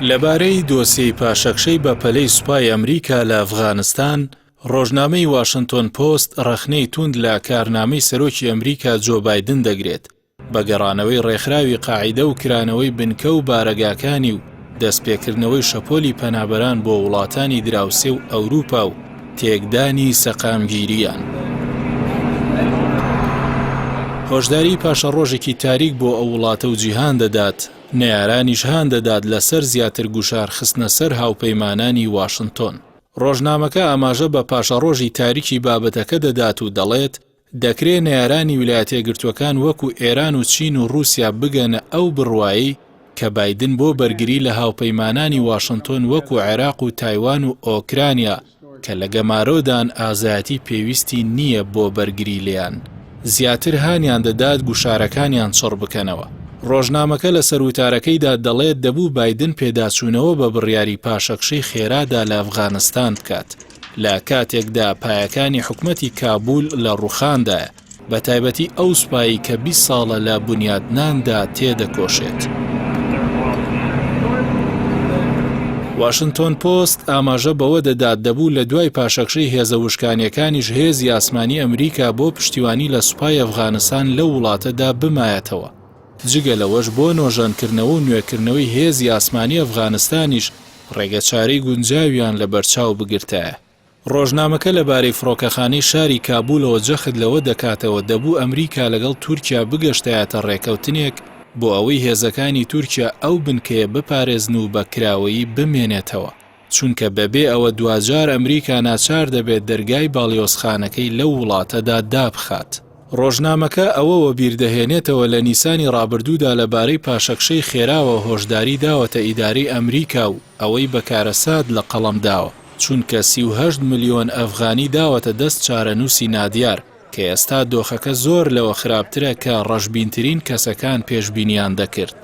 لەبارەی دۆسیەی پاشەکشەی بە پەلەی سوپای ئەمریکا لە ئەفغانستان، ڕۆژنامەی واشنتۆن پۆست ڕەخنەی توند لە کارنامەی سەرۆکی ئەمریکا جۆ بایدن دەگرێت بە گەڕانەوەی ڕێکخراوی قاعیدە و کرانەوەی بنکە و بارەگاکانی و دەستپێکردنەوەی شەپۆلی پەنابەران بۆ وڵاتانی دراوسێ و ئەوروپا و تێکدانی سەقامگیریان. هۆشداری پاشە ڕۆژێکی تاریک بۆ ئەو وڵاتە و جیهان دەدات، نەیارانیش هان دەدات لەسەر زیاتر گوشار خستنە سەر هاوپەیمانانی واشنتۆن. ڕۆژنامەکە ئاماژە بە پاشە ڕۆژی تاریکی بابەتەکە دەدات و دەڵێت دەکرێت نەیارانی ویلایەتە یەکگرتووەکان وەکو ئێران و چین و رووسیا بگەنە ئەو بڕوایی کە بایدن بۆ بەرگری لە هاوپەیمانانی واشنتۆن وەکو عێراق و تایوان و ئۆکرانیا کە لە گەمارۆدان ئازایەتی پێویستی نییە بۆ بەرگری لێیان. زیاتر هانیان دەدات گوشارەکانیان چڕ بکەنەوە. ڕۆژنامەکە لە سەروتارەکەیدا دەڵێت دەبوو بایدن پێداچوونەوە بە بڕیاری پاشەکشەی خێرادا لە ئەفغانستان بکات لە کاتێکدا پایەکانی حکومەتی کابول لە ڕووخاندایە، بە تایبەتی ئەو سوپایی کە 20 ساڵە لە بنیادناندا تێدەکۆشێت. واشنتۆن پۆست ئاماژە بەوە دەدات دەبوو لە دوای پاشەکشەی هێزە وشکانیەکانیش هێزی ئاسمانی ئەمریکا بۆ پشتیوانی لە سوپای ئەفغانستان لە وڵاتەدا بمایەتەوە. جگە لەوەش بۆ نۆژەنکردنەوە و نوێکردنەوەی هێزی ئاسمانی ئەفغانستانیش ڕێگەچارەی گونجاویان لە بەرچاو بگرتایە. ڕۆژنامەکە لەبارەی فڕۆکەخانەی شاری کابولەوە جەخت لەوە دەکاتەوە دەبوو ئەمریکا لەگەڵ تورکیا بگەشتایەتە ڕێکەوتنێک بۆ ئەوەی هێزەکانی تورکیا ئەو بنکەیە بپارێزن و بە کراوەیی بمێنێتەوە، چونکە بەبێ ئەوە دوجار ئەمریکا ناچار دەبێت دەرگای باڵیۆزخانەکەی لەو وڵاتەدا دابخات. ڕۆژنامەکە ئەوەوە بیردەهێنێتەوە لە نیسانی ڕابردوودا لەبارەی پاشەکشەی خێراوە هۆشداری داوەتە ئیدارەی ئەمریکا و ئەوەی بەکارەسات لە قەڵەم داوە، چونکە 38 ملیۆن ئەفغانی داوەتە دەست چارەنووسی نادیار کە ئێستا دۆخەکە زۆر لەوە خراپترە کە ڕەشبینترین کەسەکان پێشبینیان دەکرد.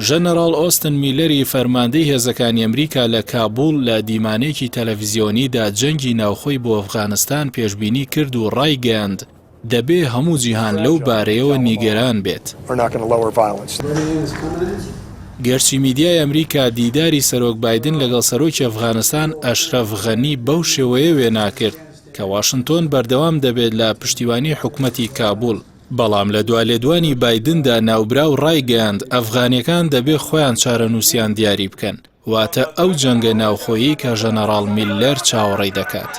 ژەنەڕاڵ ئۆستن میلەری فەرماندەی هێزەکانی ئەمریکا لە کابول لە دیمانێکی تەلەڤیزیۆنیدا جەنگی ناوخۆی بۆ ئەفغانستان پێشبینی کرد و ڕایگەیاند دەبێ هەموو جیهان لەو بارەیەوە نیگەران بێت. گەرچی میدیای ئەمریکا دیداری سەرۆک بایدن لەگەڵ سەرۆکی ئەفغانستان ئەشرەف غەنی بەو شێوەیە وێناکرد کە واشنتۆن بەردەوام دەبێت لە پشتیوانی حکومەتی کابول، بەڵام لە دوالێدوانی بایدندا ناوبراو ڕایگەیاند ئەفغانیەکان دەبێت خۆیان چارەنووسیان دیاری بکەن، واتە ئەو جەنگە ناوخۆیی کە ژەنەڕاڵ میللەر چاوەڕێی دەکات.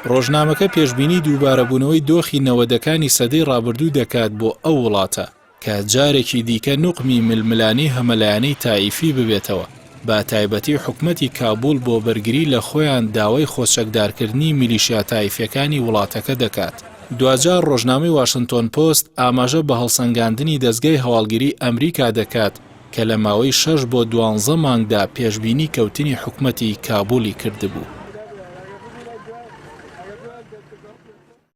ڕۆژنامەکە پێشبینی دووبارەبوونەوەی دۆخی نەوەدەکانی سەدەی ڕابردوو دەکات بۆ ئەو وڵاتە کە جارێکی دیکە نوقمی ململانی هەمەلایەنەی تاییفی ببێتەوە، با تایبەتی حکومەتی کابول بۆ بەرگری لە خۆیان داوای خۆچەکدارکردنی میلیشیا تاییفیەکانی وڵاتەکە دەکات. دوجار ڕۆژنامەی واشنتۆن پۆست ئاماژە بە هەڵسەنگاندنی دەستگای هەواڵگیری ئەمریکا دەکات کە لە ماوەی 6 بۆ 12 مانگدا پێشبینی کەوتنی حکومەتی کابولی کردبوو.